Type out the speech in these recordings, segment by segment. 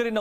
કરી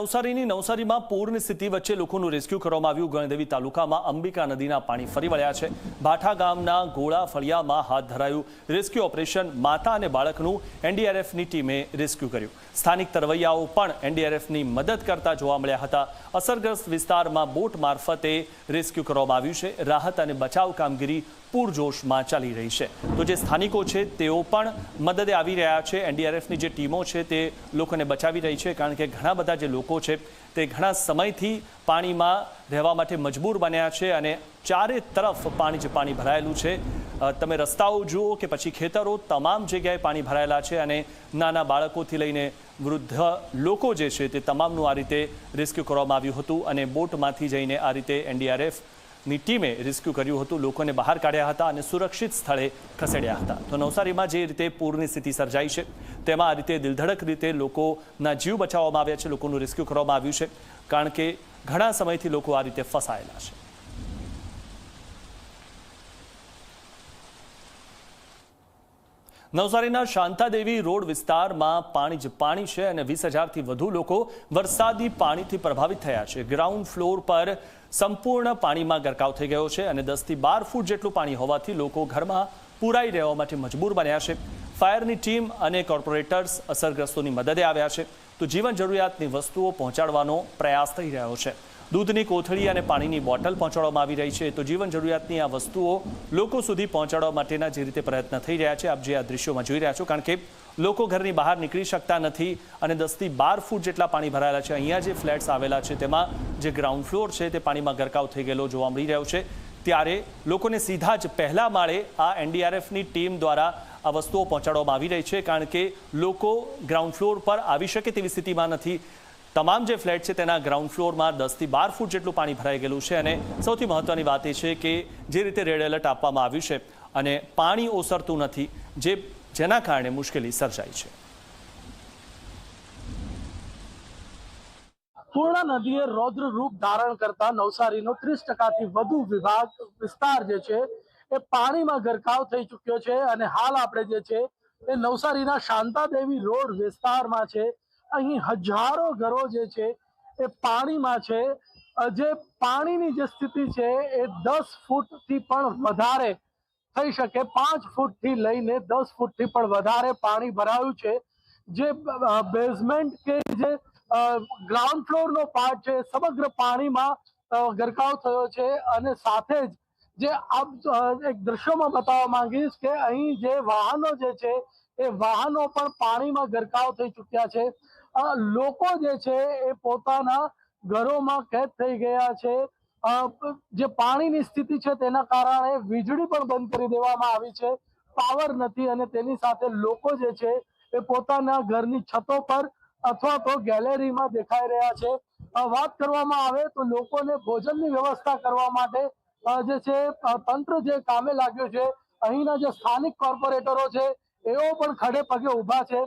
નવસારીમાં પૂરની સ્થિતિ વચ્ચે લોકોનું રેસ્ક્યુ કરવામાં આવ્યું। ગણદેવી તાલુકામાં અંબિકા નદીના પાણી ફરી વળ્યા છે। ભાઠા ગામના ગોળા ફળિયામાં હાથ ધરાયું રેસ્ક્યુ ઓપરેશન। માતા અને બાળકનું એનડીઆરએફની ટીમે રેસ્ક્યુ કર્યું। સ્થાનિક તરવૈયાઓ પણ એનડીઆરએફની મદદ કરતા જોવા મળ્યા હતા। અસરગ્રસ્ત વિસ્તારમાં બોટ મારફતે રેસ્ક્યુ કરવામાં આવ્યું છે। રાહત અને બચાવ કામગીરી પૂરજોશમાં ચાલી રહી છે। તો જે સ્થાનિકો છે તેઓ પણ મદદે આવી રહ્યા છે। એનડીઆરએફની જે ટીમો છે તે લોકોને બચાવી રહી છે, કારણ કે ઘણા બધા જે લોકો છે તે ઘણા સમયથી પાણીમાં રહેવા માટે મજબૂર બન્યા છે અને ચારે તરફ પાણી ભરાયેલું છે। તમે રસ્તાઓ જુઓ કે પછી ખેતરો, તમામ જગ્યાએ પાણી ભરાયેલા છે અને નાના બાળકોથી લઈને વૃદ્ધ લોકો જે છે તે તમામનું આ રીતે રેસ્ક્યુ કરવામાં આવ્યું હતું અને બોટમાંથી જઈને આ રીતે એનડીઆરએફની ટીમે રેસ્ક્યુ કર્યું હતું। લોકોને બહાર કાઢ્યા હતા અને સુરક્ષિત સ્થળે ખસેડ્યા હતા। તો નવસારીમાં જે રીતે પૂરની સ્થિતિ સર્જાઈ છે તેમાં આ રીતે દિલધડક રીતે લોકોના જીવ બચાવવામાં આવ્યા છે, લોકોનું રેસ્ક્યુ કરવામાં આવ્યું છે, કારણ કે ઘણા સમયથી લોકો આ રીતે ફસાયેલા છે। નવસારીના શાંતાદેવી રોડ વિસ્તારમાં પાણી છે અને 20,000થી વધુ લોકો વરસાદી પાણીથી પ્રભાવિત થયા છે। ગ્રાઉન્ડ ફ્લોર પર સંપૂર્ણ પાણીમાં ગરકાવ થઈ ગયો છે અને 10થી 12 ફૂટ જેટલું પાણી હોવાથી લોકો ઘરમાં પુરાઈ રહેવા માટે મજબૂર બન્યા છે। ફાયરની ટીમ અને કોર્પોરેટર્સ અસરગ્રસ્તોની મદદે આવ્યા છે, તો જીવન જરૂરિયાતની વસ્તુઓ પહોંચાડવાનો પ્રયાસ થઈ રહ્યો છે। દૂધની કોથળી અને પાણીની બોટલ પહોંચાડવામાં આવી રહી છે, તો જીવન જરૂરિયાતની આ વસ્તુઓ લોકો સુધી પહોંચાડવા માટેના જે રીતે પ્રયત્ન થઈ રહ્યા છે, આપ જે આ દ્રશ્યોમાં જોઈ રહ્યા છો, કારણ કે લોકો ઘરની બહાર નીકળી શકતા નથી અને 10થી 12 ફૂટ જેટલા પાણી ભરાયેલા છે। અહીંયા જે ફ્લેટ્સ આવેલા છે તેમાં જે ગ્રાઉન્ડ ફ્લોર છે તે પાણીમાં ગરકાવ થઈ ગયેલો જોવા મળી રહ્યો છે। ત્યારે લોકોને સીધા જ પહેલા માળે આ એનડીઆરએફની ટીમ દ્વારા આ વસ્તુઓ પહોંચાડવામાં આવી રહી છે, કારણ કે લોકો ગ્રાઉન્ડ ફ્લોર પર આવી શકે તેવી સ્થિતિમાં નથી। તમામ જે ફ્લેટ છે તેના ગ્રાઉન્ડ ફ્લોરમાં 10થી 12 ફૂટ જેટલું પાણી ભરાઈ ગયેલું છે અને સૌથી મહત્વની વાત એ છે કે જે રીતે રેડ એલર્ટ આપવામાં આવ્યું છે અને પાણી ઓસરતું નથી, જેના કારણે મુશ્કેલી સર્જાઈ છે। પૂર્ણા નદીએ રૌદ્ર રૂપ ધારણ કરતા નવસારીનો 30%થી વધુ વિસ્તાર જે છે એ પાણીમાં ગરકાવ થઈ ચૂક્યો છે અને હાલ આપણે જે છે એ નવસારીના શાંતાદેવી રોડ વિસ્તારમાં છે। અહીં હજારો ઘરો જે છે એ પાણીમાં છે। જે પાણીની જે સ્થિતિ છે એ 10 ફૂટથી પણ વધારે થઈ શકે, 5 ફૂટથી લઈને 10 ફૂટથી પણ વધારે પાણી ભરાયું છે। જે બેઝમેન્ટ કે જે ગ્રાઉન્ડ ફ્લોરનો પાર્ટ છે સમગ્ર પાણીમાં ગરકાવ થયો છે અને સાથે જ જે આપ એક દ્રશ્યોમાં બતાવવા માંગીશ કે અહીં જે વાહનો જે છે એ વાહનો પણ પાણીમાં ગરકાવ થઈ ચૂક્યા છે। લોકો જે છે એ પોતાના ઘરોમાં કેદ થઈ ગયા છે। જે પાણીની સ્થિતિ છે તેના કારણે વીજળી પણ બંધ કરી દેવામાં આવી છે, પાવર નથી અને તેની સાથે લોકો જે છે એ પોતાના ઘરની છતો પર અથવા તો ગેલેરીમાં દેખાઈ રહ્યા છે। વાત કરવામાં આવે તો લોકોને ભોજનની વ્યવસ્થા કરવા માટે જે છે તંત્ર જે કામે લાગ્યું છે। અહીંના જે સ્થાનિક કોર્પોરેટરો છે એઓ પણ ખડે પગે ઊભા છે।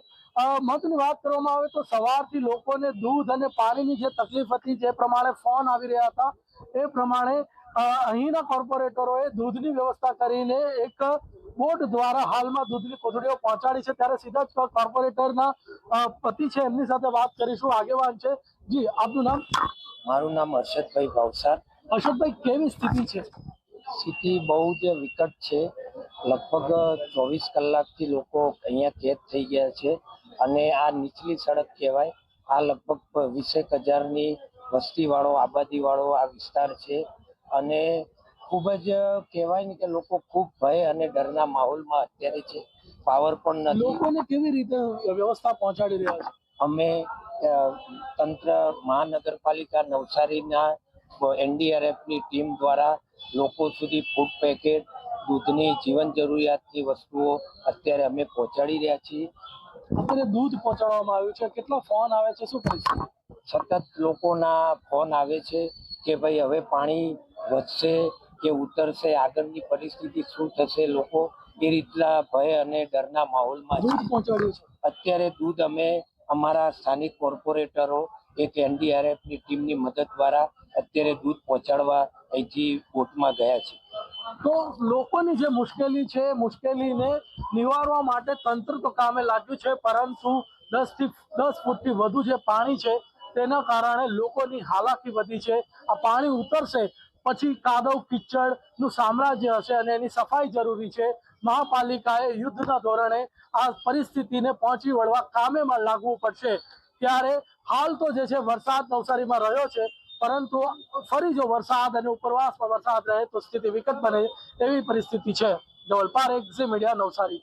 મહત્વની વાત કરવામાં આવે તો સવારથી લોકોને દૂધ અને પાણીની જે તકલીફ હતી, જે પ્રમાણે ફોન આવી રહ્યા હતા, એ પ્રમાણે અહીંના કોર્પોરેટરોએ દૂધની વ્યવસ્થા કરીને એક બોટ દ્વારા હાલમાં દૂધની કોથળીઓ પહોંચાડી છે। ત્યારે સીધા જ કોર્પોરેટરના પતિ છે એમની સાથે વાત કરીશું, આગેવાન છે। જી, આપનું નામ? મારું નામ હર્ષદભાઈ ભાવસાર। હર્ષદભાઈ, કેવી સ્થિતિ છે? સ્થિતિ બહુ જ વિકટ છે। લગભગ 24 કલાકથી લોકો અહીંયા કેદ થઈ ગયા છે અને આ નીચલી સડક કહેવાય। આ લગભગ 20,000ની વસ્તીવાળો, આબાદીવાળો આ વિસ્તાર છે અને ખૂબ જ કહેવાય ને કે લોકો ખૂબ ભય અને ડરના માહોલમાં અત્યારે છે। પાવર પણ નથી। લોકોને કેવી રીતે વ્યવસ્થા પહોંચાડી રહ્યા છે? અમે તંત્ર, મહાનગરપાલિકા નવસારીના એનડીઆરએફની ટીમ દ્વારા લોકો સુધી ફૂડ પેકેટ, દૂધની જીવન જરૂરિયાતની વસ્તુઓ અત્યારે અમે પહોંચાડી રહ્યા છીએ। અત્યારે દૂધ પહોંચાડવામાં આવ્યું છે, કેટલા ફોન આવે છે, શું પરિસ્થિતિ? સતત લોકોના ફોન આવે છે કે ભાઈ હવે પાણી વધશે કે ઉતરશે, આગળની પરિસ્થિતિ શું થશે, લોકો એ રીતના ભય અને ડરના માહોલમાં દૂધ પહોંચાડ્યું છે। અત્યારે દૂધ અમે અમારા સ્થાનિક કોર્પોરેટરો એક એનડીઆરએફની ટીમની મદદ દ્વારા અત્યારે દૂધ પહોંચાડવા અહીંથી બોટમાં ગયા છે। તો લોકોની જે મુશ્કેલી છે, મુશ્કેલીને નિવારવા માટે તંત્ર તો કામે લાગ્યું છે, પરંતુ 10 ફૂટથી વધુ જે પાણી છે તેના કારણે લોકોની હાલાકી વધી છે। આ પાણી ઉતરશે પછી કાદવ કિચડનું સામ્રાજ્ય હશે અને એની સફાઈ જરૂરી છે। મહાપાલિકાએ યુદ્ધના ધોરણે આ પરિસ્થિતિને પહોંચી વળવા કામેમાં લાગવું પડશે। ત્યારે હાલ તો જે છે વરસાદ નવસારીમાં રહ્યો છે, પરંતુ ફરી જો વરસાદ અને ઉપરવાસમાં વરસાદ રહે તો સ્થિતિ વિકટ બને એવી પરિસ્થિતિ છે। ધવલ પારેખ, ઝી મીડિયા, નવસારી।